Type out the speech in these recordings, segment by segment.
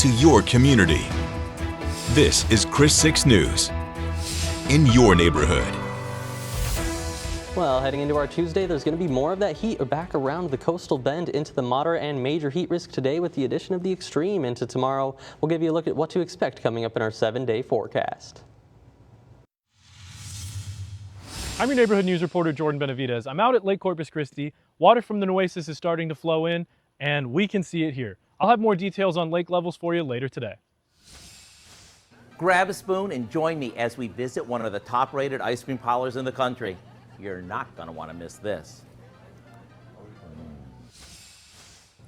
to your community. This is Chris 6 News in your neighborhood. Well, heading into our Tuesday, there's going to be more of that heat back around the coastal bend into the moderate and major heat risk today with the addition of the extreme into tomorrow. We'll give you a look at what to expect coming up in our 7-day forecast. I'm your neighborhood news reporter, Jordan Benavidez. I'm out at Lake Corpus Christi. Water from the Nueces is starting to flow in, and we can see it here. I'll have more details on lake levels for you later today. Grab a spoon and join me as we visit one of the top-rated ice cream parlors in the country. You're not going to want to miss this.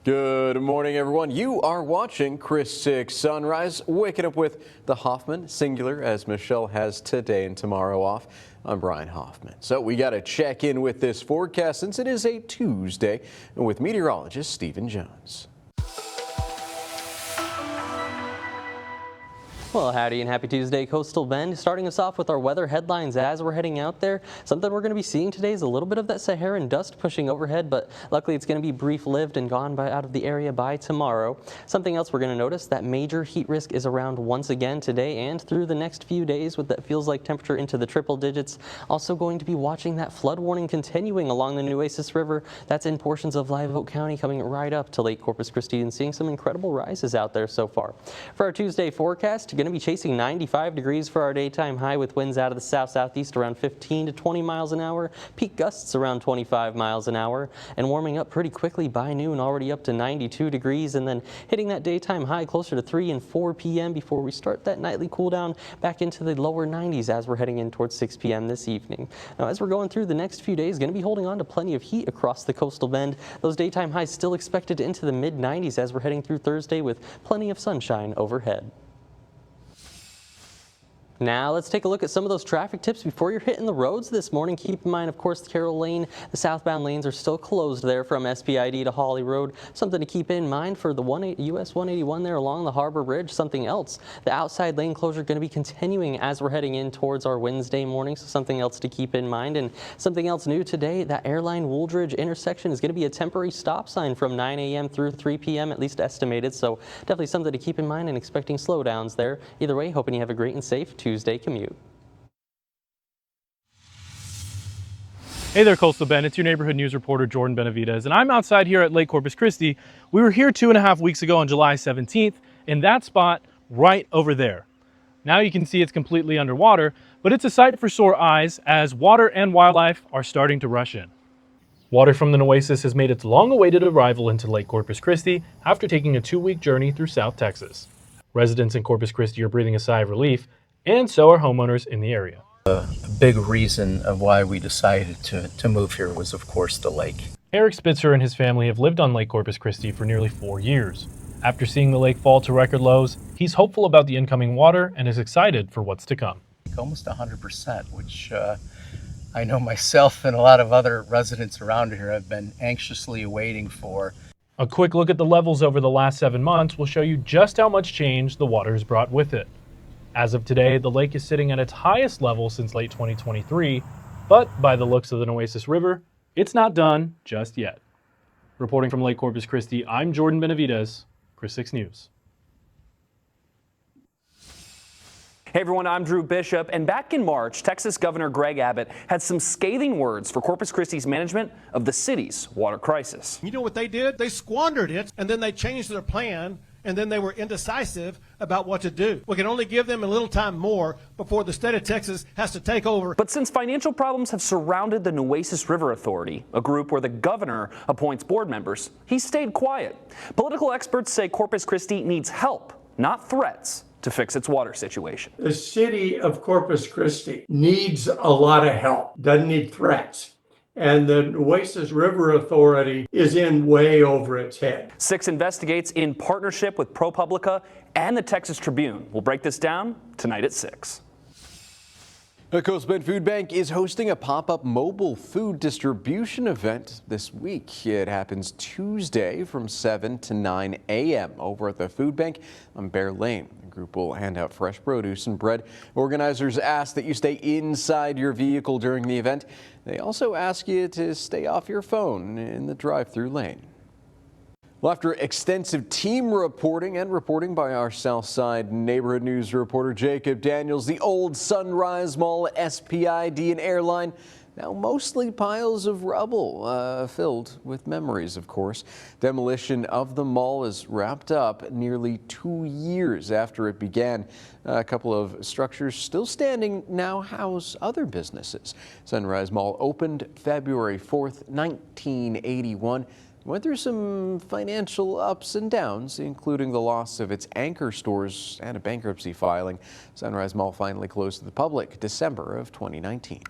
Good morning, everyone. You are watching Chris 6 Sunrise, waking up with the Hoffman singular as Michelle has today and tomorrow off. I'm Brian Hoffman. So we got to check in with this forecast since it is a Tuesday with meteorologist Stephen Jones. Well, howdy and happy Tuesday, Coastal Bend. Starting us off with our weather headlines as we're heading out there. Something we're going to be seeing today is a little bit of that Saharan dust pushing overhead, but luckily it's going to be brief-lived and gone out of the area by tomorrow. Something else we're going to notice, that major heat risk is around once again today and through the next few days with that feels like temperature into the triple digits. Also going to be watching that flood warning continuing along the Nueces River. That's in portions of Live Oak County coming right up to Lake Corpus Christi and seeing some incredible rises out there so far. For our Tuesday forecast, going to be chasing 95 degrees for our daytime high with winds out of the south-southeast around 15 to 20 miles an hour, peak gusts around 25 miles an hour, and warming up pretty quickly by noon, already up to 92 degrees, and then hitting that daytime high closer to 3 and 4 p.m. before we start that nightly cool down back into the lower 90s as we're heading in towards 6 p.m. this evening. Now, as we're going through the next few days, going to be holding on to plenty of heat across the coastal bend. Those daytime highs still expected into the mid-90s as we're heading through Thursday with plenty of sunshine overhead. Now let's take a look at some of those traffic tips before you're hitting the roads this morning. Keep in mind, of course, the Carroll Lane, the southbound lanes are still closed there from SPID to Holly Road. Something to keep in mind for the US 181 there along the Harbor Bridge. Something else, the outside lane closure going to be continuing as we're heading in towards our Wednesday morning. So something else to keep in mind. And something else new today, that Airline Wooldridge intersection is going to be a temporary stop sign from 9 a.m. through 3 p.m. at least estimated. So definitely something to keep in mind and expecting slowdowns there. Either way, hoping you have a great and safe Tuesday commute. Hey there, Coastal Bend. It's your neighborhood news reporter, Jordan Benavidez, and I'm outside here at Lake Corpus Christi. We were here 2.5 weeks ago on July 17th in that spot right over there. Now you can see it's completely underwater, but it's a sight for sore eyes as water and wildlife are starting to rush in. Water from the Nueces has made its long-awaited arrival into Lake Corpus Christi after taking a 2-week journey through South Texas. Residents in Corpus Christi are breathing a sigh of relief, and so are homeowners in the area. A big reason of why we decided to move here was, of course, the lake. Eric Spitzer and his family have lived on Lake Corpus Christi for nearly 4 years. After seeing the lake fall to record lows, he's hopeful about the incoming water and is excited for what's to come. Almost 100%, which I know myself and a lot of other residents around here have been anxiously awaiting for. A quick look at the levels over the last 7 months will show you just how much change the water has brought with it. As of today, the lake is sitting at its highest level since late 2023, but by the looks of the Nueces River, it's not done just yet. Reporting from Lake Corpus Christi, I'm Jordan Benavidez, Chris 6 News. Hey everyone, I'm Drew Bishop, and back in March, Texas Governor Greg Abbott had some scathing words for Corpus Christi's management of the city's water crisis. You know what they did? They squandered it, and then they changed their plan, and then they were indecisive about what to do. We can only give them a little time more before the state of Texas has to take over. But since financial problems have surrounded the Nueces River Authority, a group where the governor appoints board members, he stayed quiet. Political experts say Corpus Christi needs help, not threats, to fix its water situation. The city of Corpus Christi needs a lot of help, doesn't need threats. And the Nueces River Authority is in way over its head. 6 investigates in partnership with ProPublica and the Texas Tribune. We'll break this down tonight at 6. The Coastal Bend Food Bank is hosting a pop-up mobile food distribution event this week. It happens Tuesday from 7 to 9 a.m. over at the food bank on Bear Lane. The group will hand out fresh produce and bread. Organizers ask that you stay inside your vehicle during the event. They also ask you to stay off your phone in the drive-through lane. Well, after extensive team reporting and reporting by our Southside Neighborhood News reporter Jacob Daniels, the old Sunrise Mall SPID and airline now mostly piles of rubble, filled with memories, of course. Demolition of the mall is wrapped up nearly 2 years after it began. A couple of structures still standing now house other businesses. Sunrise Mall opened February 4th, 1981. Went through some financial ups and downs, including the loss of its anchor stores and a bankruptcy filing. Sunrise Mall finally closed to the public December of 2019.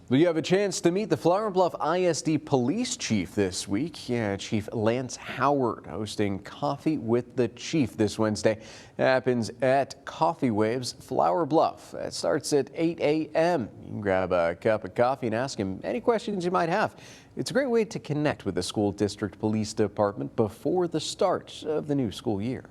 Well, you have a chance to meet the Flower Bluff ISD police chief this week. Chief Lance Howard hosting Coffee with the Chief this Wednesday. It happens at Coffee Waves, Flower Bluff. It starts at 8 a.m. You can grab a cup of coffee and ask him any questions you might have. It's a great way to connect with the school district police department before the start of the new school year.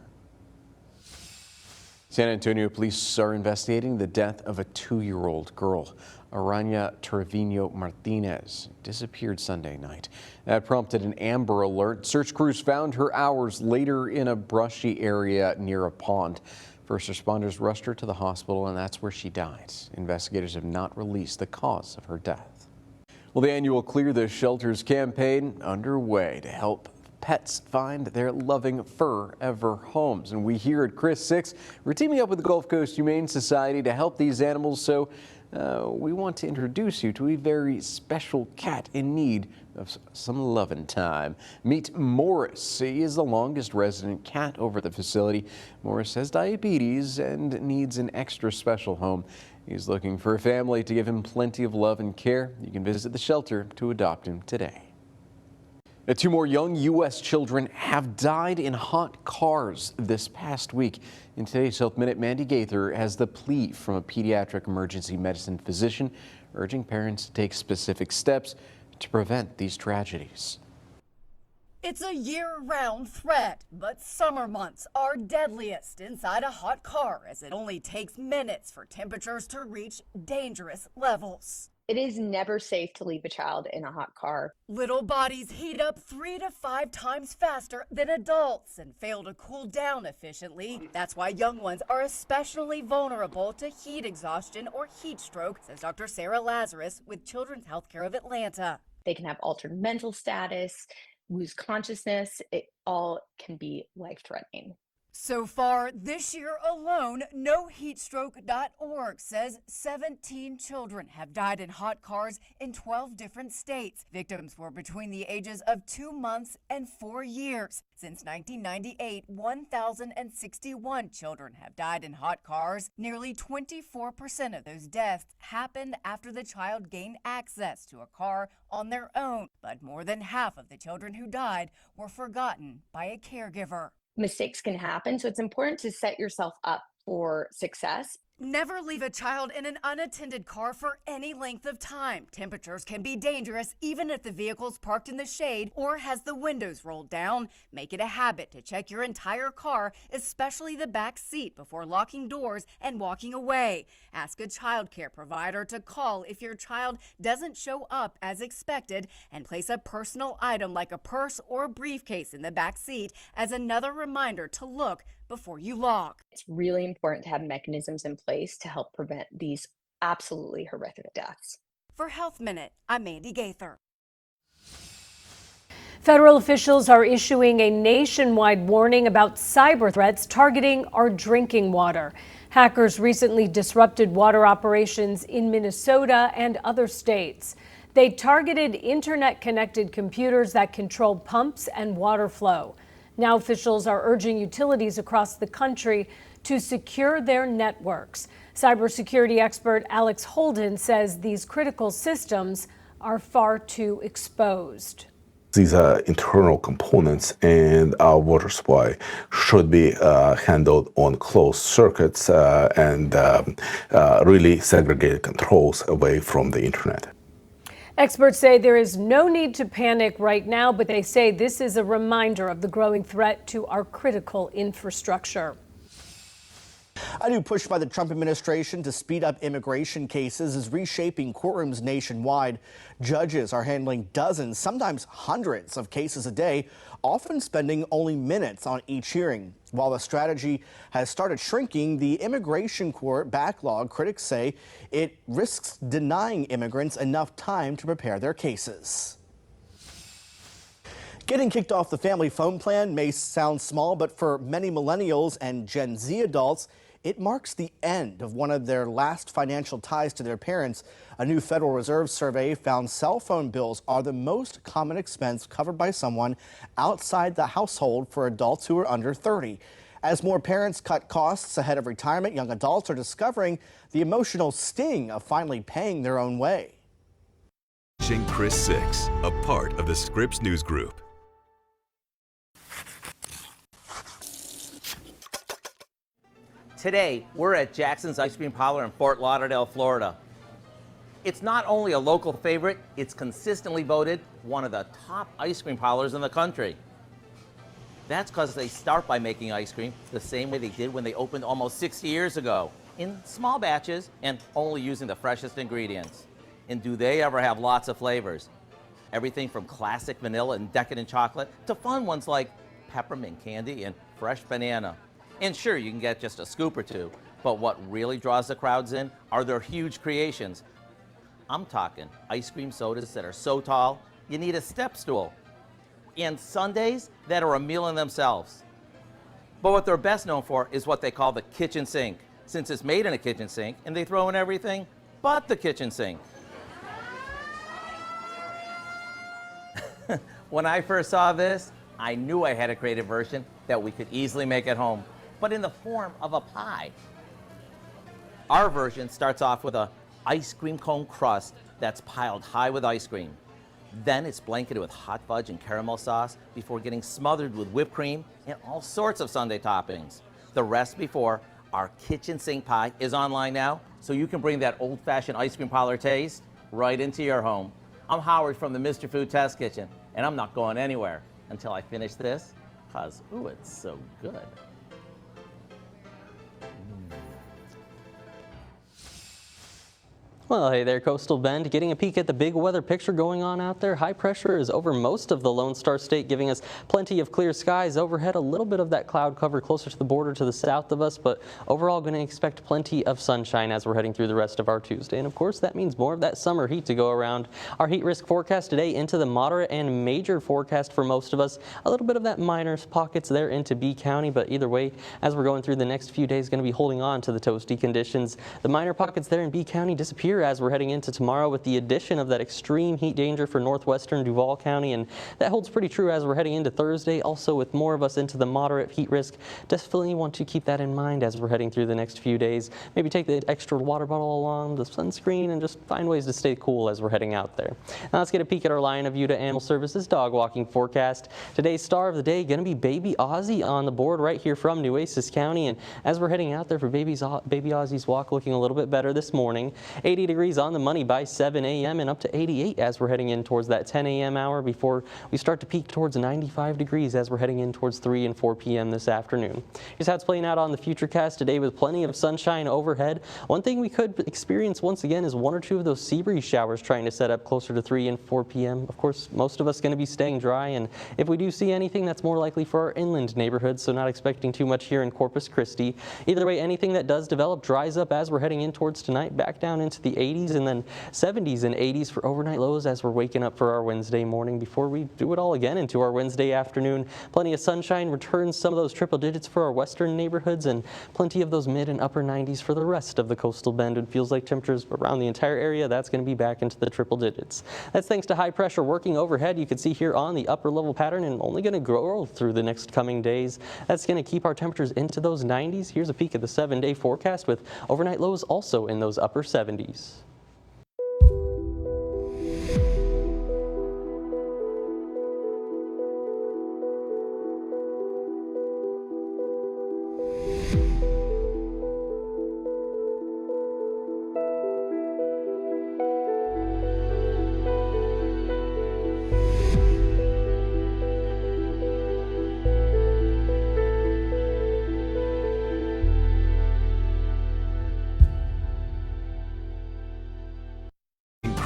San Antonio police are investigating the death of a 2-year-old girl. Aranya Trevino Martinez disappeared Sunday night. That prompted an Amber Alert. Search crews found her hours later in a brushy area near a pond. First responders rushed her to the hospital, and that's where she died. Investigators have not released the cause of her death. Well, the annual Clear the Shelters campaign underway to help pets find their loving forever homes. And we here at Chris 6, we're teaming up with the Gulf Coast Humane Society to help these animals, so we want to introduce you to a very special cat in need of some loving time. Meet Morris. He is the longest resident cat over the facility. Morris has diabetes and needs an extra special home. He's looking for a family to give him plenty of love and care. You can visit the shelter to adopt him today. 2 more young U.S. children have died in hot cars this past week. In today's Health Minute, Mandy Gaither has the plea from a pediatric emergency medicine physician urging parents to take specific steps to prevent these tragedies. It's a year-round threat, but summer months are deadliest inside a hot car, as it only takes minutes for temperatures to reach dangerous levels. It is never safe to leave a child in a hot car. Little bodies heat up 3 to 5 times faster than adults and fail to cool down efficiently. That's why young ones are especially vulnerable to heat exhaustion or heat stroke, says Dr. Sarah Lazarus with Children's Healthcare of Atlanta. They can have altered mental status, lose consciousness. It all can be life-threatening. So far this year alone, NoHeatStroke.org says 17 children have died in hot cars in 12 different states. Victims were between the ages of 2 months and 4 years. Since 1998, 1,061 children have died in hot cars. Nearly 24% of those deaths happened after the child gained access to a car on their own. But more than half of the children who died were forgotten by a caregiver. Mistakes can happen, so it's important to set yourself up for success. Never leave a child in an unattended car for any length of time. Temperatures can be dangerous even if the vehicle's parked in the shade or has the windows rolled down. Make it a habit to check your entire car, especially the back seat, before locking doors and walking away. Ask a child care provider to call if your child doesn't show up as expected, and place a personal item like a purse or briefcase in the back seat as another reminder to look before you lock. It's really important to have mechanisms in place to help prevent these absolutely horrific deaths. For Health Minute, I'm Mandy Gaither. Federal officials are issuing a nationwide warning about cyber threats targeting our drinking water. Hackers recently disrupted water operations in Minnesota and other states. They targeted internet-connected computers that control pumps and water flow. Now officials are urging utilities across the country to secure their networks. Cybersecurity expert Alex Holden says these critical systems are far too exposed. These are internal components, and our water supply should be handled on closed circuits and really segregated controls away from the internet. Experts say there is no need to panic right now, but they say this is a reminder of the growing threat to our critical infrastructure. A new push by the Trump administration to speed up immigration cases is reshaping courtrooms nationwide. Judges are handling dozens, sometimes hundreds of cases a day, often spending only minutes on each hearing. While the strategy has started shrinking the immigration court backlog, critics say it risks denying immigrants enough time to prepare their cases. Getting kicked off the family phone plan may sound small, but for many millennials and Gen Z adults, it marks the end of one of their last financial ties to their parents. A new Federal Reserve survey found cell phone bills are the most common expense covered by someone outside the household for adults who are under 30. As more parents cut costs ahead of retirement, young adults are discovering the emotional sting of finally paying their own way. Watching Chris 6, a part of the Scripps News Group. Today, we're at Jackson's Ice Cream Parlor in Fort Lauderdale, Florida. It's not only a local favorite, it's consistently voted one of the top ice cream parlors in the country. That's because they start by making ice cream the same way they did when they opened almost 60 years ago, in small batches and only using the freshest ingredients. And do they ever have lots of flavors? Everything from classic vanilla and decadent chocolate to fun ones like peppermint candy and fresh banana. And sure, you can get just a scoop or two, but what really draws the crowds in are their huge creations. I'm talking ice cream sodas that are so tall, you need a step stool. And sundaes that are a meal in themselves. But what they're best known for is what they call the kitchen sink, since it's made in a kitchen sink and they throw in everything but the kitchen sink. When I first saw this, I knew I had a creative version that we could easily make at home, but in the form of a pie. Our version starts off with a ice cream cone crust that's piled high with ice cream. Then it's blanketed with hot fudge and caramel sauce before getting smothered with whipped cream and all sorts of sundae toppings. The recipe for our kitchen sink pie is online now, so you can bring that old-fashioned ice cream parlor taste right into your home. I'm Howard from the Mr. Food Test Kitchen, and I'm not going anywhere until I finish this, because, ooh, it's so good. Well, hey there, Coastal Bend. Getting a peek at the big weather picture going on out there. High pressure is over most of the Lone Star State, giving us plenty of clear skies overhead. A little bit of that cloud cover closer to the border to the south of us, but overall going to expect plenty of sunshine as we're heading through the rest of our Tuesday. And of course, that means more of that summer heat to go around. Our heat risk forecast today into the moderate and major forecast for most of us. A little bit of that minor pockets there into B County, but either way, as we're going through the next few days, going to be holding on to the toasty conditions. The minor pockets there in B County disappear as we're heading into tomorrow with the addition of that extreme heat danger for northwestern Duval County, and that holds pretty true as we're heading into Thursday. Also, with more of us into the moderate heat risk, definitely want to keep that in mind as we're heading through the next few days. Maybe take the extra water bottle along, the sunscreen, and just find ways to stay cool as we're heading out there. Now let's get a peek at our Line of Utah Animal Services dog walking forecast. Today's star of the day going to be Baby Ozzy on the board right here from Nueces County, and as we're heading out there for Baby Ozzy's walk, looking a little bit better this morning. 80 degrees on the money by 7 a.m. and up to 88 as we're heading in towards that 10 a.m. hour before we start to peak towards 95 degrees as we're heading in towards 3 and 4 p.m. this afternoon. Here's how it's playing out on the Futurecast today with plenty of sunshine overhead. One thing we could experience once again is one or two of those sea breeze showers trying to set up closer to 3 and 4 p.m. Of course, most of us going to be staying dry, and if we do see anything, that's more likely for our inland neighborhoods, so not expecting too much here in Corpus Christi. Either way, anything that does develop dries up as we're heading in towards tonight, back down into the 80s, and then 70s and 80s for overnight lows as we're waking up for our Wednesday morning before we do it all again into our Wednesday afternoon. Plenty of sunshine returns some of those triple digits for our western neighborhoods, and plenty of those mid and upper 90s for the rest of the coastal bend. It feels like temperatures around the entire area, that's going to be back into the triple digits. That's thanks to high pressure working overhead. You can see here on the upper level pattern, and only going to grow through the next coming days. That's going to keep our temperatures into those 90s. Here's a peek at the 7-day forecast with overnight lows also in those upper 70s.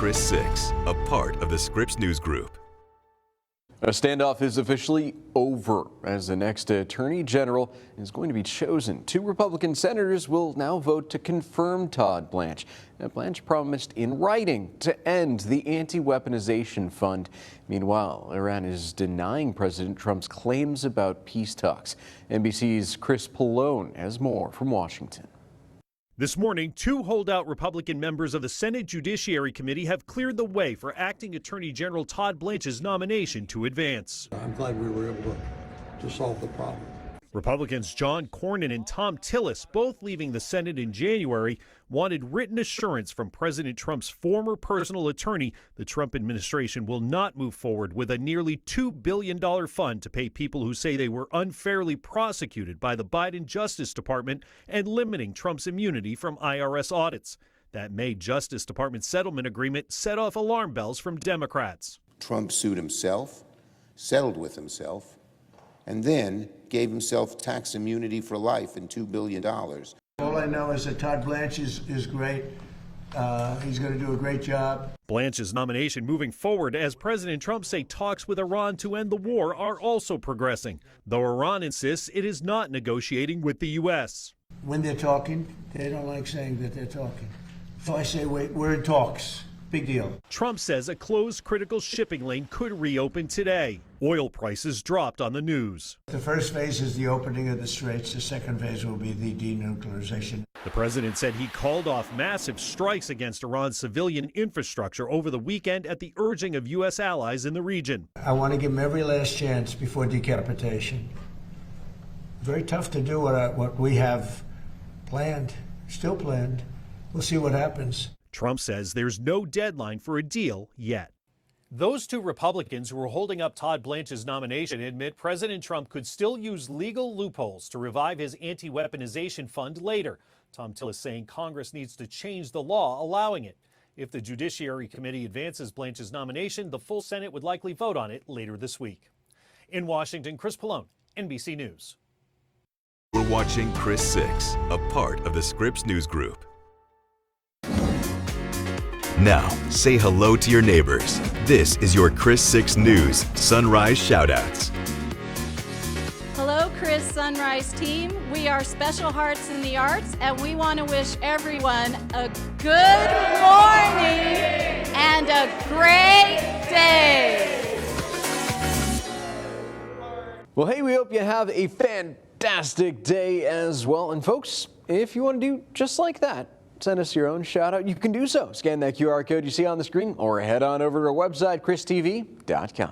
Chris 6, a part of the Scripps News Group. A standoff is officially over as the next Attorney General is going to be chosen. 2 Republican senators will now vote to confirm Todd Blanche. Now, Blanche promised in writing to end the anti-weaponization fund. Meanwhile, Iran is denying President Trump's claims about peace talks. NBC's Chris Pallone has more from Washington. This morning, 2 holdout Republican members of the Senate Judiciary Committee have cleared the way for Acting Attorney General Todd Blanche's nomination to advance. I'm glad we were able to solve the problem. Republicans John Cornyn and Tom Tillis, both leaving the Senate in January, wanted written assurance from President Trump's former personal attorney the Trump administration will not move forward with a nearly $2 billion fund to pay people who say they were unfairly prosecuted by the Biden Justice Department and limiting Trump's immunity from IRS audits. That May Justice Department settlement agreement set off alarm bells from Democrats. Trump sued himself, settled with himself, and then gave himself tax immunity for life and $2 billion. All I know is that Todd Blanche is great. He's going to do a great job. Blanche's nomination moving forward as President Trump say talks with Iran to end the war are also progressing, though Iran insists it is not negotiating with the U.S. When they're talking, they don't like saying that they're talking. So I say, wait, we're in talks. Big deal. Trump says a closed critical shipping lane could reopen today. Oil prices dropped on the news. The first phase is the opening of the straits. The second phase will be the denuclearization. The president said he called off massive strikes against Iran's civilian infrastructure over the weekend at the urging of U.S. allies in the region. I want to give them every last chance before decapitation. Very tough to do what we have planned, still planned. We'll see what happens. Trump says there's no deadline for a deal yet. Those 2 Republicans who are holding up Todd Blanche's nomination admit President Trump could still use legal loopholes to revive his anti-weaponization fund later. Tom Tillis saying Congress needs to change the law allowing it. If the Judiciary Committee advances Blanche's nomination, the full Senate would likely vote on it later this week. In Washington, Chris Pallone, NBC News. We're watching Chris 6, a part of the Scripps News Group. Now, say hello to your neighbors. This is your Chris 6 News Sunrise Shoutouts. Hello, Chris Sunrise team. We are Special Hearts in the Arts, and we want to wish everyone a good morning and a great day. Well, hey, we hope you have a fantastic day as well. And folks, if you want to do just like that, send us your own shout out. You can do so. Scan that QR code you see on the screen or head on over to our website, christv.com.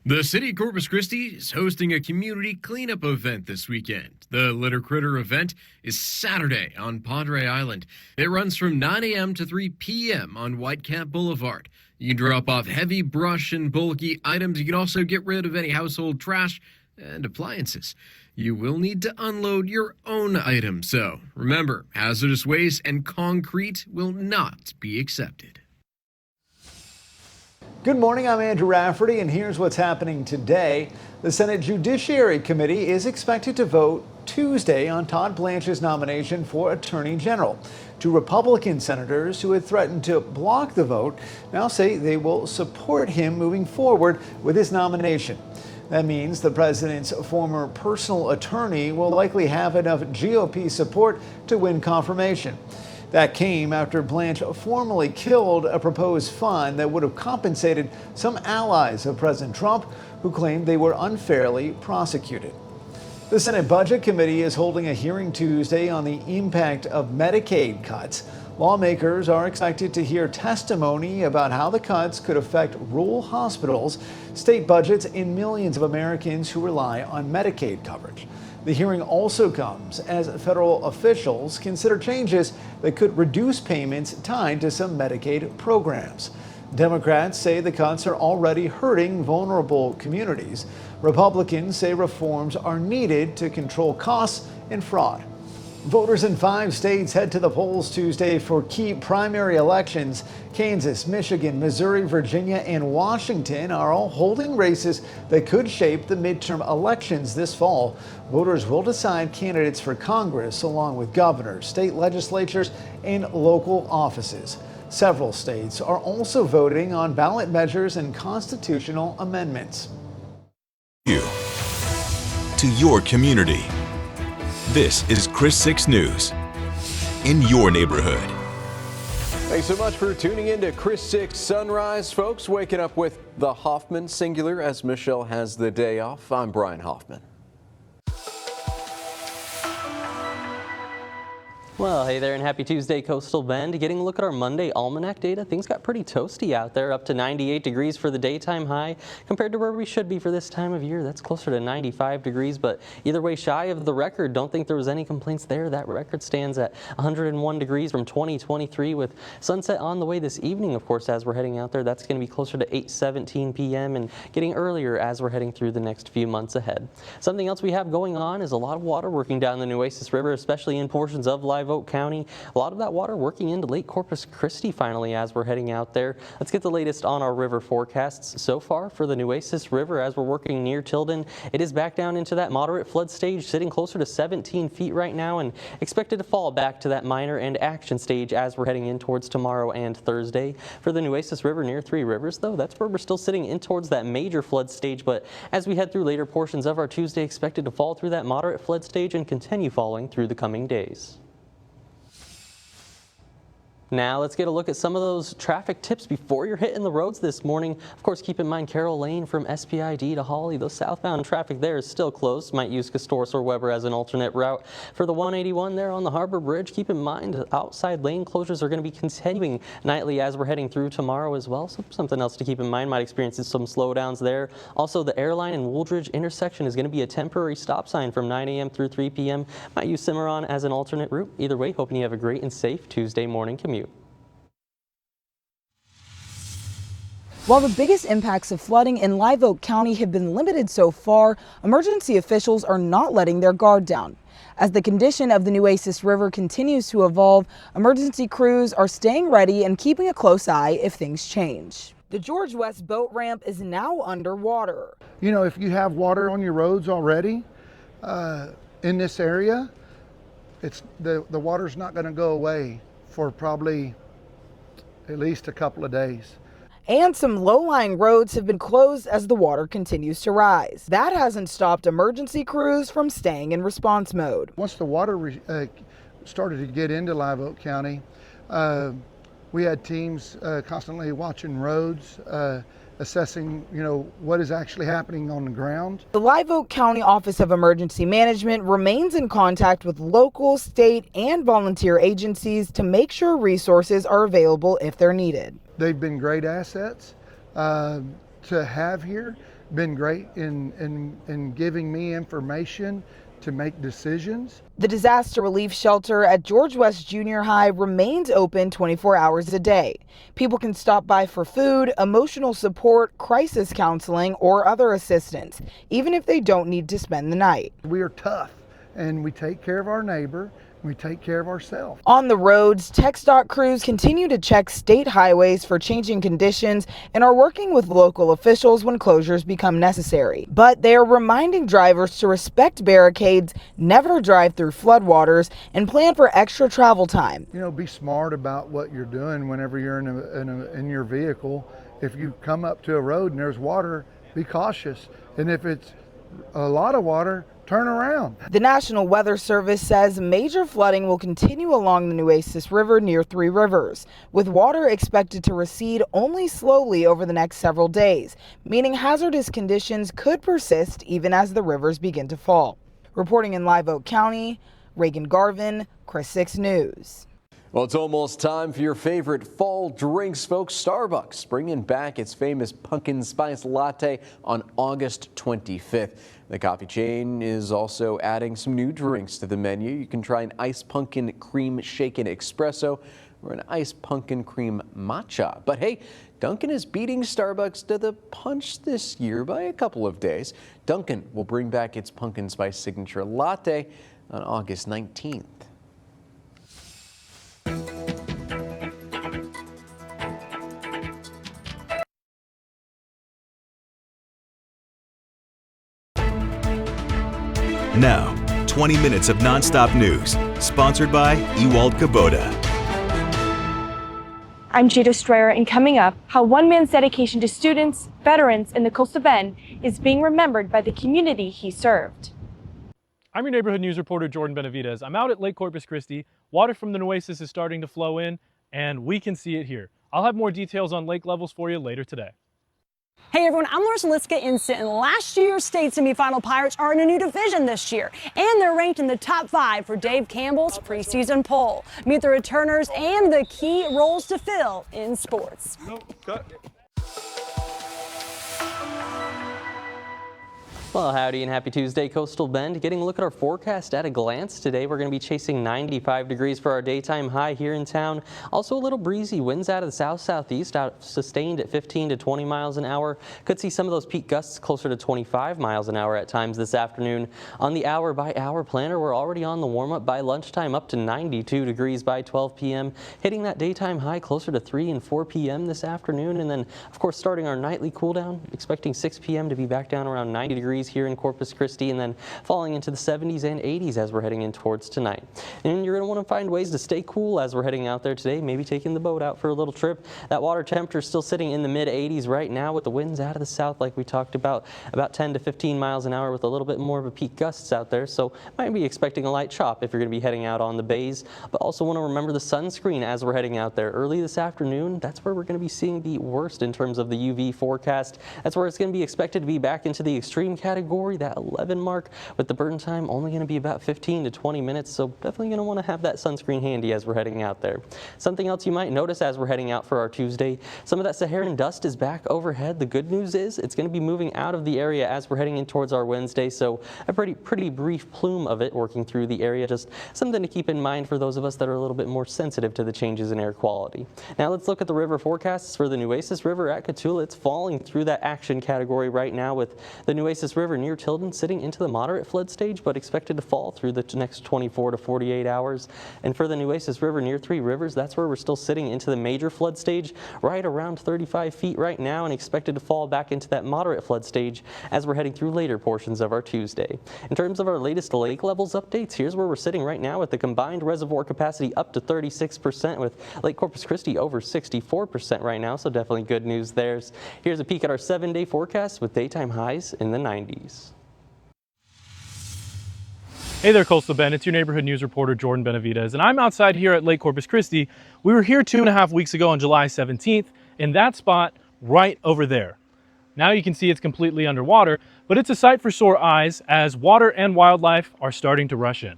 The city of Corpus Christi is hosting a community cleanup event this weekend. The Litter Critter event is Saturday on Padre Island. It runs from 9 a.m. to 3 p.m. on Whitecap Boulevard. You can drop off heavy brush and bulky items. You can also get rid of any household trash and appliances. You will need to unload your own items, so remember, hazardous waste and concrete will not be accepted. Good morning, I'm Andrew Rafferty, and here's what's happening today. The Senate Judiciary Committee is expected to vote Tuesday on Todd Blanche's nomination for Attorney General. 2 Republican senators who had threatened to block the vote now say they will support him moving forward with his nomination. That means the president's former personal attorney will likely have enough GOP support to win confirmation. That came after Blanche formally killed a proposed fund that would have compensated some allies of President Trump who claimed they were unfairly prosecuted. The Senate Budget Committee is holding a hearing Tuesday on the impact of Medicaid cuts. Lawmakers are expected to hear testimony about how the cuts could affect rural hospitals, state budgets, and millions of Americans who rely on Medicaid coverage. The hearing also comes as federal officials consider changes that could reduce payments tied to some Medicaid programs. Democrats say the cuts are already hurting vulnerable communities. Republicans say reforms are needed to control costs and fraud. Voters in 5 states head to the polls Tuesday for key primary elections. Kansas, Michigan, Missouri, Virginia, and Washington are all holding races that could shape the midterm elections this fall. Voters will decide candidates for Congress along with governors, state legislatures, and local offices. Several states are also voting on ballot measures and constitutional amendments. You to your community. This is Chris 6 News in your neighborhood. Thanks so much for tuning in to Chris 6 Sunrise, folks. Waking up with the Hoffman singular as Michelle has the day off. I'm Brian Hoffman. Well, hey there and happy Tuesday, Coastal Bend. Getting a look at our Monday almanac data, things got pretty toasty out there, up to 98 degrees for the daytime high compared to where we should be for this time of year. That's closer to 95 degrees, but either way, shy of the record. Don't think there was any complaints there. That record stands at 101 degrees from 2023 with sunset on the way this evening, of course, as we're heading out there. That's going to be closer to 8:17 p.m. and getting earlier as we're heading through the next few months ahead. Something else we have going on is a lot of water working down the Nueces River, especially in portions of Live Oak County. A lot of that water working into Lake Corpus Christi finally as we're heading out there. Let's get the latest on our river forecasts so far for the Nueces River as we're working near Tilden. It is back down into that moderate flood stage, sitting closer to 17 feet right now and expected to fall back to that minor and action stage as we're heading in towards tomorrow and Thursday. For the Nueces River near Three Rivers, though, that's where we're still sitting in towards that major flood stage, but as we head through later portions of our Tuesday, expected to fall through that moderate flood stage and continue falling through the coming days. Now let's get a look at some of those traffic tips before you're hitting the roads this morning. Of course, keep in mind Carroll Lane from SPID to Hawley. Those southbound traffic there is still closed. Might use Castoris or Weber as an alternate route. For the 181 there on the Harbor Bridge, keep in mind outside lane closures are going to be continuing nightly as we're heading through tomorrow as well. So something else to keep in mind. Might experience some slowdowns there. Also, the Airline and Wooldridge intersection is going to be a temporary stop sign from 9 a.m. through 3 p.m. Might use Cimarron as an alternate route. Either way, hoping you have a great and safe Tuesday morning commute. While the biggest impacts of flooding in Live Oak County have been limited so far, emergency officials are not letting their guard down. As the condition of the Nueces River continues to evolve, emergency crews are staying ready and keeping a close eye if things change. The George West boat ramp is now underwater. You know, if you have water on your roads already in this area, the water's not going to go away for probably at least a couple of days. And some low-lying roads have been closed as the water continues to rise. That hasn't stopped emergency crews from staying in response mode. Once the water started to get into Live Oak County, we had teams constantly watching roads, assessing, what is actually happening on the ground. The Live Oak County Office of Emergency Management remains in contact with local, state, and volunteer agencies to make sure resources are available if they're needed. They've been great assets to have here, been great in giving me information to make decisions. The disaster relief shelter at George West Junior High remains open 24 hours a day. People can stop by for food, emotional support, crisis counseling, or other assistance, even if they don't need to spend the night. We are tough and we take care of our neighbor. We take care of ourselves. On the roads, TxDOT crews continue to check state highways for changing conditions and are working with local officials when closures become necessary. But they are reminding drivers to respect barricades, never drive through floodwaters, and plan for extra travel time. Be smart about what you're doing whenever you're in your vehicle. If you come up to a road and there's water, be cautious. And if it's a lot of water, turn around. The National Weather Service says major flooding will continue along the Nueces River near Three Rivers, with water expected to recede only slowly over the next several days, meaning hazardous conditions could persist even as the rivers begin to fall. Reporting in Live Oak County, Reagan Garvin, Chris 6 News. Well, it's almost time for your favorite fall drinks, folks. Starbucks bringing back its famous pumpkin spice latte on August 25th. The coffee chain is also adding some new drinks to the menu. You can try an iced pumpkin cream shaken espresso or an iced pumpkin cream matcha. But hey, Dunkin' is beating Starbucks to the punch this year by a couple of days. Dunkin' will bring back its pumpkin spice signature latte on August 19th. Now, 20 minutes of nonstop news, sponsored by Ewald Kubota. I'm Jada Strayer, and coming up, how one man's dedication to students, veterans, and the coastal bend is being remembered by the community he served. I'm your neighborhood news reporter, Jordan Benavidez. I'm out at Lake Corpus Christi. Water from the Nueces is starting to flow in, and we can see it here. I'll have more details on lake levels for you later today. Hey everyone, I'm Larissa Liska in Sinton. Last year's state semifinal Pirates are in a new division this year, and they're ranked in the top 5 for Dave Campbell's preseason poll. Meet the returners and the key roles to fill in sports. Well, howdy and happy Tuesday, Coastal Bend. Getting a look at our forecast at a glance. Today, we're going to be chasing 95 degrees for our daytime high here in town. Also a little breezy. Winds out of the south-southeast, sustained at 15 to 20 miles an hour. Could see some of those peak gusts closer to 25 miles an hour at times this afternoon. On the hour-by-hour planner, we're already on the warm-up by lunchtime, up to 92 degrees by 12 p.m. Hitting that daytime high closer to 3 and 4 p.m. this afternoon. And then, of course, starting our nightly cool down, expecting 6 p.m. to be back down around 90 degrees here in Corpus Christi, and then falling into the 70s and 80s as we're heading in towards tonight. And you're going to want to find ways to stay cool as we're heading out there today, maybe taking the boat out for a little trip. That water temperature is still sitting in the mid 80s right now with the winds out of the south like we talked about 10 to 15 miles an hour with a little bit more of a peak gusts out there, so might be expecting a light chop if you're going to be heading out on the bays. But also want to remember the sunscreen as we're heading out there early this afternoon. That's where we're going to be seeing the worst in terms of the UV forecast. That's where it's going to be expected to be back into the extreme category, that 11 mark, with the burn time only going to be about 15 to 20 minutes, so definitely going to want to have that sunscreen handy as we're heading out there. Something else you might notice as we're heading out for our Tuesday, some of that Saharan dust is back overhead. The good news is it's going to be moving out of the area as we're heading in towards our Wednesday, so a pretty brief plume of it working through the area. Just something to keep in mind for those of us that are a little bit more sensitive to the changes in air quality. Now let's look at the river forecasts for the Nueces River at Cotulla. It's falling through that action category right now with the Nueces River near Tilden sitting into the moderate flood stage, but expected to fall through the next 24 to 48 hours. And for the Nueces River near Three Rivers, that's where we're still sitting into the major flood stage, right around 35 feet right now, and expected to fall back into that moderate flood stage as we're heading through later portions of our Tuesday. In terms of our latest lake levels updates, here's where we're sitting right now with the combined reservoir capacity up to 36%, with Lake Corpus Christi over 64% right now, so definitely good news there. Here's a peek at our 7-day forecast with daytime highs in the 90s. Hey there, Coastal Bend. It's your neighborhood news reporter, Jordan Benavidez, and I'm outside here at Lake Corpus Christi. We were here 2.5 weeks ago on July 17th in that spot right over there. Now you can see it's completely underwater, but it's a sight for sore eyes as water and wildlife are starting to rush in.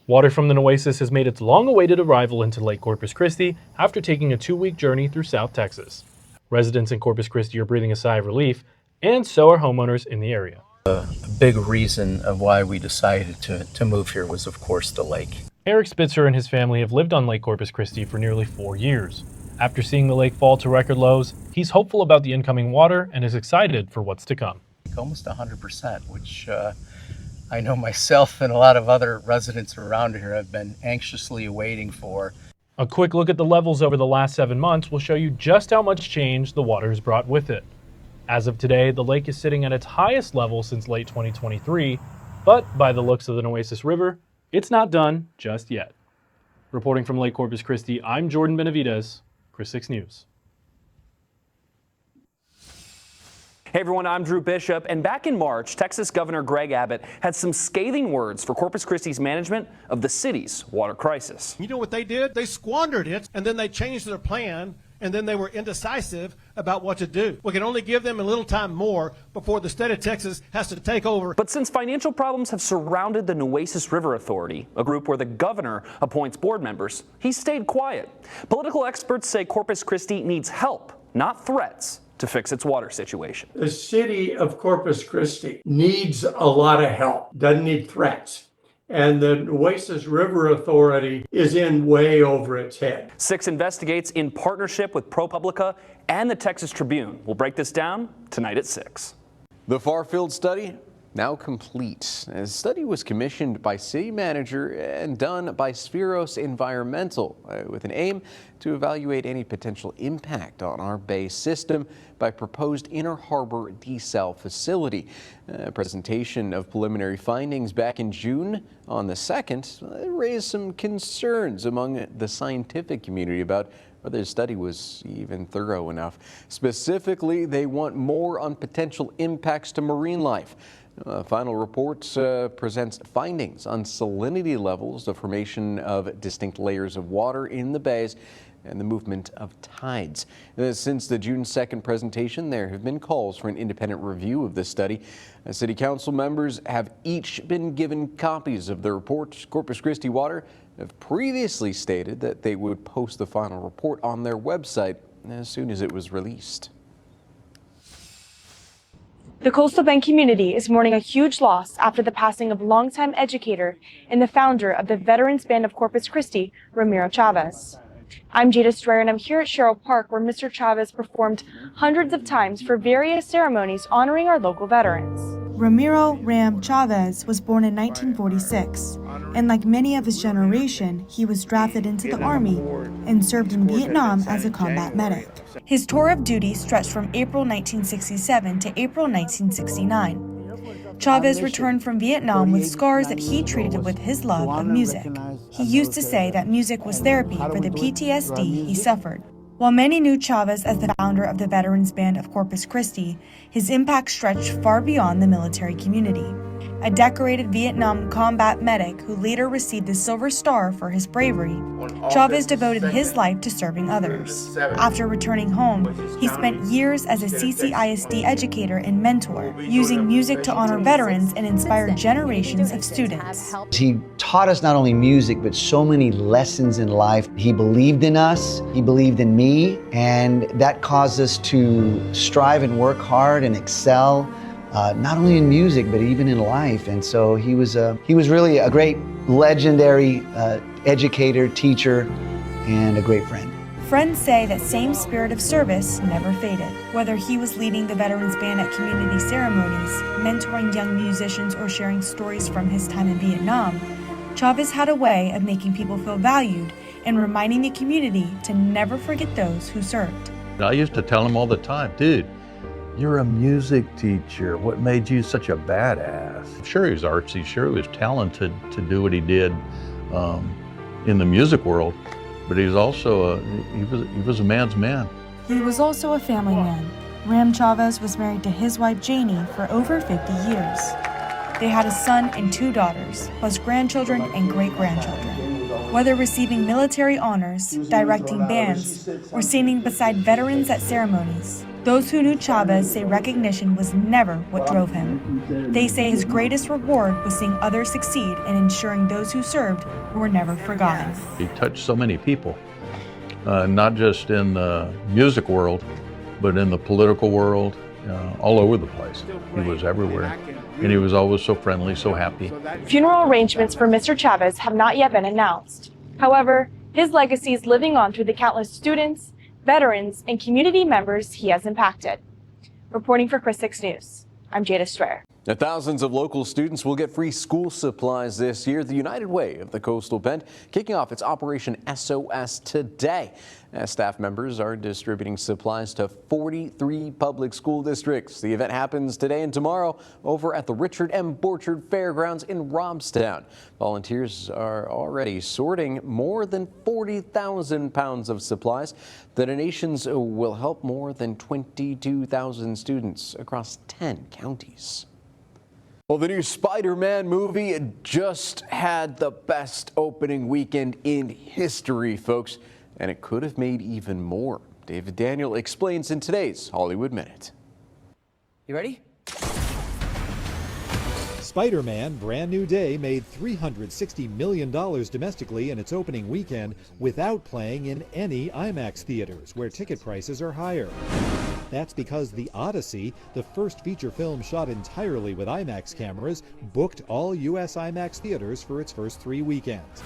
Water from the Nueces has made its long-awaited arrival into Lake Corpus Christi after taking a 2-week journey through South Texas. Residents in Corpus Christi are breathing a sigh of relief, and so are homeowners in the area. A big reason of why we decided to move here was, of course, the lake. Eric Spitzer and his family have lived on Lake Corpus Christi for nearly 4 years. After seeing the lake fall to record lows, he's hopeful about the incoming water and is excited for what's to come. Almost 100%, which I know myself and a lot of other residents around here have been anxiously awaiting for. A quick look at the levels over the last 7 months will show you just how much change the water has brought with it. As of today, the lake is sitting at its highest level since late 2023, but by the looks of the Nueces River, it's not done just yet. Reporting from Lake Corpus Christi, I'm Jordan Benavidez, Chris 6 News. Hey everyone, I'm Drew Bishop, and back in March, Texas Governor Greg Abbott had some scathing words for Corpus Christi's management of the city's water crisis. You know what they did? They squandered it, and then they changed their plan, and then they were indecisive about what to do. We can only give them a little time more before the state of Texas has to take over. But since financial problems have surrounded the Nueces River Authority, a group where the governor appoints board members, he stayed quiet. Political experts say Corpus Christi needs help, not threats, to fix its water situation. The city of Corpus Christi needs a lot of help, doesn't need threats. And the Nueces River Authority is in way over its head. 6 investigates in partnership with ProPublica and the Texas Tribune. We'll break this down tonight at 6. The far-field study now complete. The study was commissioned by city manager and done by Spheros Environmental with an aim to evaluate any potential impact on our bay system by proposed Inner Harbor desal facility. A presentation of preliminary findings back in June on the 2nd raised some concerns among the scientific community about whether the study was even thorough enough. Specifically, they want more on potential impacts to marine life. Final report presents findings on salinity levels, the formation of distinct layers of water in the bays, and the movement of tides. Since the June 2nd presentation, there have been calls for an independent review of this study. City Council members have each been given copies of the report. Corpus Christi Water have previously stated that they would post the final report on their website as soon as it was released. The Coastal Bend community is mourning a huge loss after the passing of longtime educator and the founder of the Veterans Band of Corpus Christi, Romero Chavez. I'm Jada Strayer, and I'm here at Sherrill Park, where Mr. Chavez performed hundreds of times for various ceremonies honoring our local veterans. Romero Ram Chavez was born in 1946, and like many of his generation, he was drafted into the Army and served in Vietnam as a combat medic. His tour of duty stretched from April 1967 to April 1969. Chavez returned from Vietnam with scars that he treated with his love of music. He used to say that music was therapy for the PTSD he suffered. While many knew Chavez as the founder of the Veterans Band of Corpus Christi, his impact stretched far beyond the military community. A decorated Vietnam combat medic who later received the Silver Star for his bravery, Chavez devoted his life to serving others. After returning home, he spent years as a CCISD educator and mentor, using music to honor veterans and inspire generations of students. He taught us not only music, but so many lessons in life. He believed in us, he believed in me, and that caused us to strive and work hard and excel. Not only in music, but even in life. And so he was really a great, legendary educator, teacher, and a great friend. Friends say that same spirit of service never faded. Whether he was leading the Veterans Band at community ceremonies, mentoring young musicians, or sharing stories from his time in Vietnam, Chavez had a way of making people feel valued and reminding the community to never forget those who served. I used to tell him all the time, dude, you're a music teacher. What made you such a badass? Sure, he was artsy. Sure, he was talented to do what he did in the music world, but he was also he was a man's man. He was also a family man. Ram Chavez was married to his wife Janie for over 50 years. They had a son and 2 daughters, plus grandchildren and great-grandchildren. Whether receiving military honors, directing bands, or standing beside veterans at ceremonies, those who knew Chavez say recognition was never what drove him. They say his greatest reward was seeing others succeed and ensuring those who served were never forgotten. He touched so many people, not just in the music world, but in the political world, all over the place. He was everywhere, and he was always so friendly, so happy. Funeral arrangements for Mr. Chavez have not yet been announced. However, his legacy is living on through the countless students, veterans, and community members he has impacted. Reporting for Chris 6 News, I'm Jada Strayer. Now, thousands of local students will get free school supplies this year. The United Way of the Coastal Bend kicking off its Operation SOS today. Staff members are distributing supplies to 43 public school districts. The event happens today and tomorrow over at the Richard M. Borchard Fairgrounds in Robstown. Volunteers are already sorting more than 40,000 pounds of supplies. The donations will help more than 22,000 students across 10 counties. Well, the new Spider-Man movie just had the best opening weekend in history, folks, and it could have made even more. David Daniel explains in today's Hollywood Minute. You ready? Spider-Man Brand New Day made $360 million domestically in its opening weekend without playing in any IMAX theaters, where ticket prices are higher. That's because The Odyssey, the first feature film shot entirely with IMAX cameras, booked all U.S. IMAX theaters for its first 3 weekends.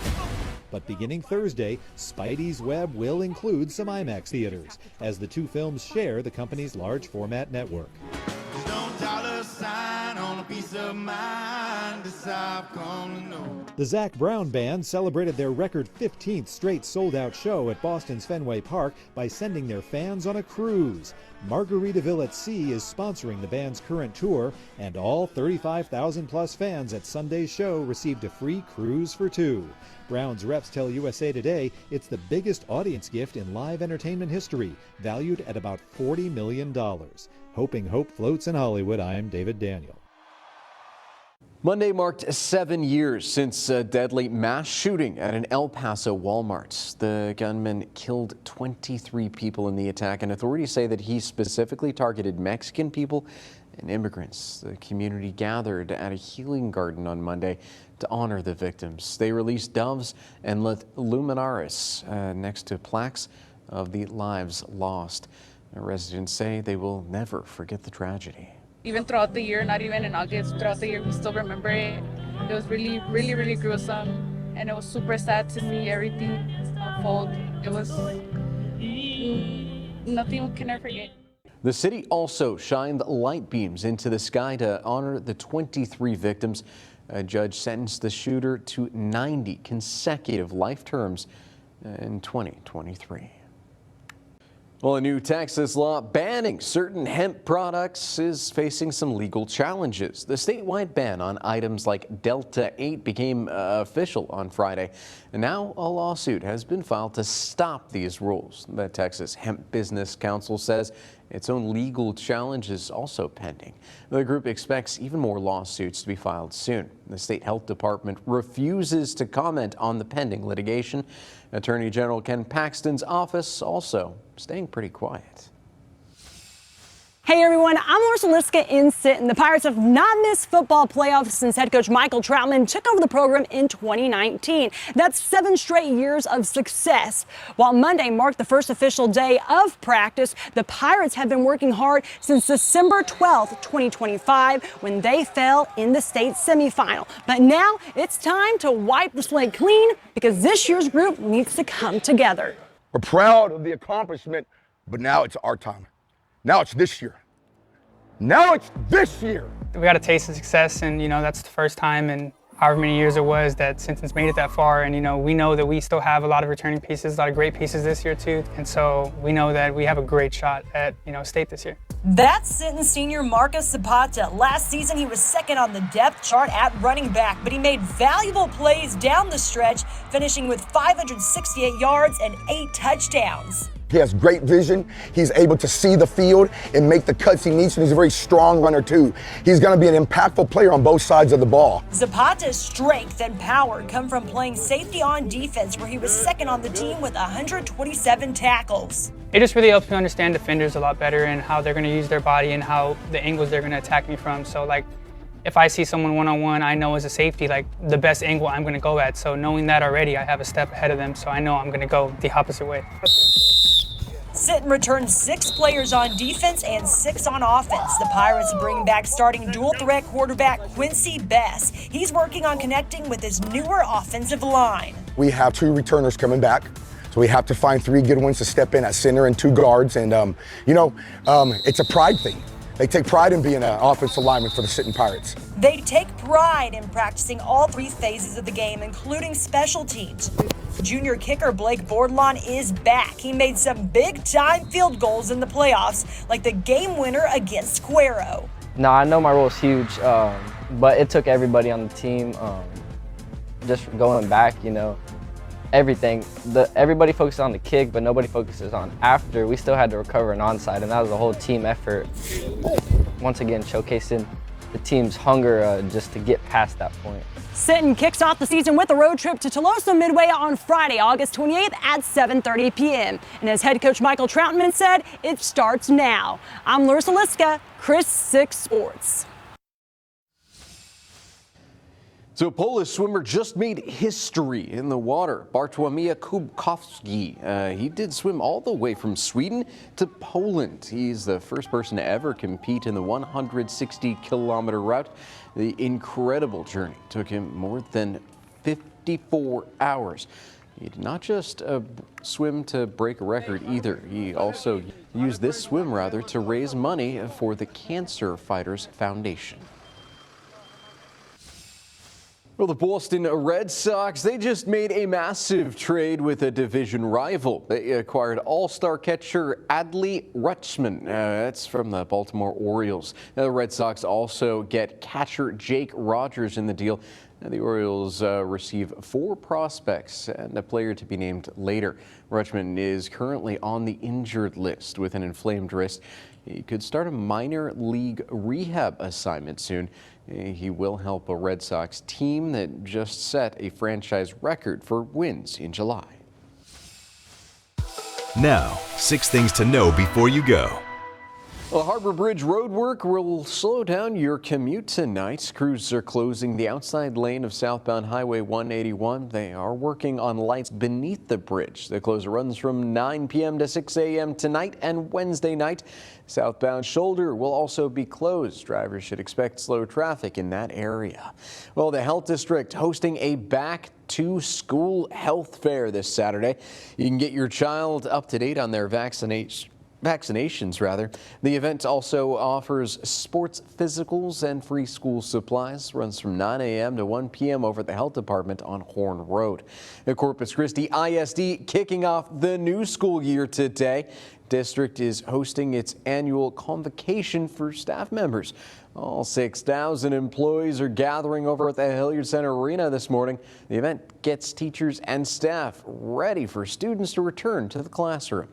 But beginning Thursday, Spidey's Web will include some IMAX theaters, as the 2 films share the company's large format network. $1 sign on a piece of mind. The Zac Brown Band celebrated their record 15th straight sold-out show at Boston's Fenway Park by sending their fans on a cruise. Margaritaville at Sea is sponsoring the band's current tour, and all 35,000-plus fans at Sunday's show received a free cruise for two. Brown's reps tell USA Today it's the biggest audience gift in live entertainment history, valued at about $40 million. Hoping hope floats in Hollywood, I'm David Daniel. Monday marked 7 years since a deadly mass shooting at an El Paso Walmart. The gunman killed 23 people in the attack, and authorities say that he specifically targeted Mexican people and immigrants. The community gathered at a healing garden on Monday to honor the victims. They released doves and lit luminaries next to plaques of the lives lost. Residents say they will never forget the tragedy. Even throughout the year, not even in August, throughout the year, we still remember it. It was really, really, really gruesome. And it was super sad to see everything unfold. It was nothing we can ever forget. The city also shined light beams into the sky to honor the 23 victims. A judge sentenced the shooter to 90 consecutive life terms in 2023. Well, a new Texas law banning certain hemp products is facing some legal challenges. The statewide ban on items like Delta 8 became official on Friday, and now a lawsuit has been filed to stop these rules. The Texas Hemp Business Council says its own legal challenge is also pending. The group expects even more lawsuits to be filed soon. The state health department refuses to comment on the pending litigation. Attorney General Ken Paxton's office also staying pretty quiet. Hey everyone, I'm Larissa Liska in Sinton. The Pirates have not missed football playoffs since head coach Michael Troutman took over the program in 2019. That's 7 straight years of success. While Monday marked the first official day of practice, the Pirates have been working hard since December 12th, 2025, when they fell in the state semifinal. But now it's time to wipe the slate clean because this year's group needs to come together. We're proud of the accomplishment, but now it's our time. Now it's this year. Now it's this year. We got a taste of success, and that's the first time in however many years it was that Sinton's made it that far. And we know that we still have a lot of returning pieces, a lot of great pieces this year too. And so we know that we have a great shot at state this year. That's Sinton senior Marcus Zapata. Last season, he was second on the depth chart at running back, but he made valuable plays down the stretch, finishing with 568 yards and 8 touchdowns. He has great vision. He's able to see the field and make the cuts he needs, and he's a very strong runner too. He's going to be an impactful player on both sides of the ball. Zapata's strength and power come from playing safety on defense, where he was second on the team with 127 tackles. It just really helps me understand defenders a lot better and how they're going to use their body and how the angles they're going to attack me from. So if I see someone one-on-one, I know as a safety, the best angle I'm going to go at. So knowing that already, I have a step ahead of them, so I know I'm going to go the opposite way. Sinton returned 6 players on defense and 6 on offense. The Pirates bring back starting dual-threat quarterback Quincy Bess. He's working on connecting with his newer offensive line. We have 2 returners coming back, so we have to find 3 good ones to step in at center and 2 guards. And, it's a pride thing. They take pride in being an offensive lineman for the Sinton Pirates. They take pride in practicing all 3 phases of the game, including special teams. Junior kicker Blake Bordlon is back. He made some big-time field goals in the playoffs, like the game winner against Cuero. No, I know my role is huge, but it took everybody on the team. Just going back, everything. Everybody focuses on the kick, but nobody focuses on after. We still had to recover an onside, and that was a whole team effort. Once again, showcasing the team's hunger just to get past that point. Sinton kicks off the season with a road trip to Tolosa Midway on Friday, August 28th at 7:30 p.m. And as head coach Michael Troutman said, it starts now. I'm Larissa Liska, Chris 6 Sports. So a Polish swimmer just made history in the water. Bartłomiej Kubkowski. He did swim all the way from Sweden to Poland. He's the first person to ever compete in the 160-kilometer route. The incredible journey took him more than 54 hours. He did not just swim to break a record either. He also used this swim to raise money for the Cancer Fighters Foundation. Well, the Boston Red Sox, they just made a massive trade with a division rival. They acquired all-star catcher Adley Rutschman. That's from the Baltimore Orioles. Now, the Red Sox also get catcher Jake Rogers in the deal. Now, the Orioles receive 4 prospects and a player to be named later. Rutschman is currently on the injured list with an inflamed wrist. He could start a minor league rehab assignment soon. He will help a Red Sox team that just set a franchise record for wins in July. Now, 6 things to know before you go. Well, Harbor Bridge road work will slow down your commute tonight. Crews are closing the outside lane of southbound Highway 181. They are working on lights beneath the bridge. The closure runs from 9 p.m. to 6 a.m. tonight and Wednesday night. Southbound shoulder will also be closed. Drivers should expect slow traffic in that area. Well, the Health District hosting a back to school health fair this Saturday. You can get your child up to date on their vaccinations. The event also offers sports physicals and free school supplies. Runs from 9 a.m. to 1 p.m. over at the Health Department on Horn Road. The Corpus Christi ISD kicking off the new school year today. District is hosting its annual convocation for staff members. All 6,000 employees are gathering over at the Hilliard Center Arena this morning. The event gets teachers and staff ready for students to return to the classroom.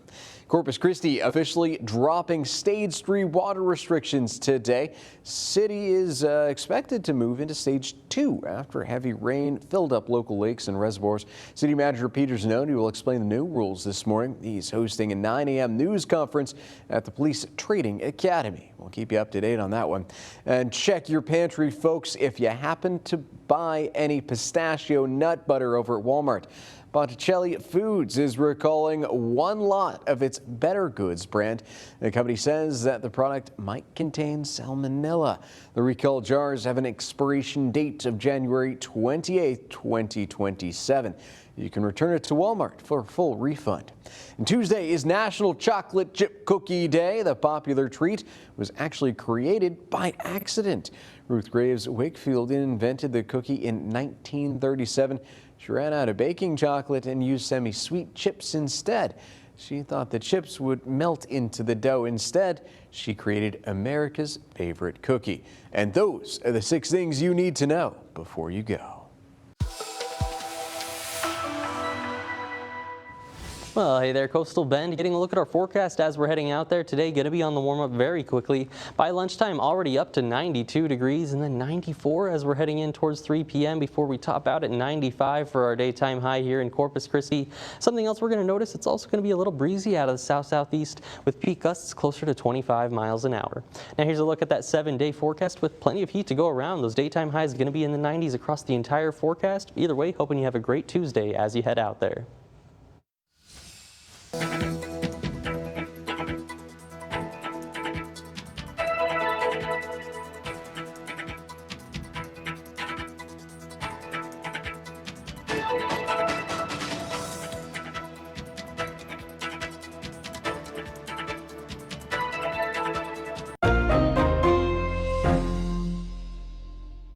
Corpus Christi officially dropping Stage 3 water restrictions today. City is expected to move into Stage 2 after heavy rain filled up local lakes and reservoirs. City Manager Peter Zanoni will explain the new rules this morning. He's hosting a 9 a.m. news conference at the Police Trading Academy. We'll keep you up to date on that one. And check your pantry, folks, if you happen to buy any pistachio nut butter over at Walmart. Botticelli Foods is recalling 1 lot of its Better Goods brand. The company says that the product might contain salmonella. The recalled jars have an expiration date of January 28, 2027. You can return it to Walmart for a full refund. And Tuesday is National Chocolate Chip Cookie Day. The popular treat was actually created by accident. Ruth Graves Wakefield invented the cookie in 1937. She ran out of baking chocolate and used semi-sweet chips instead. She thought the chips would melt into the dough. Instead, she created America's favorite cookie. And those are the 6 things you need to know before you go. Well, hey there, Coastal Bend. Getting a look at our forecast as we're heading out there today. Going to be on the warm up very quickly. By lunchtime, already up to 92 degrees and then 94 as we're heading in towards 3 p.m. before we top out at 95 for our daytime high here in Corpus Christi. Something else we're going to notice, it's also going to be a little breezy out of the south-southeast with peak gusts closer to 25 miles an hour. Now here's a look at that 7-day forecast with plenty of heat to go around. Those daytime highs going to be in the 90s across the entire forecast. Either way, hoping you have a great Tuesday as you head out there.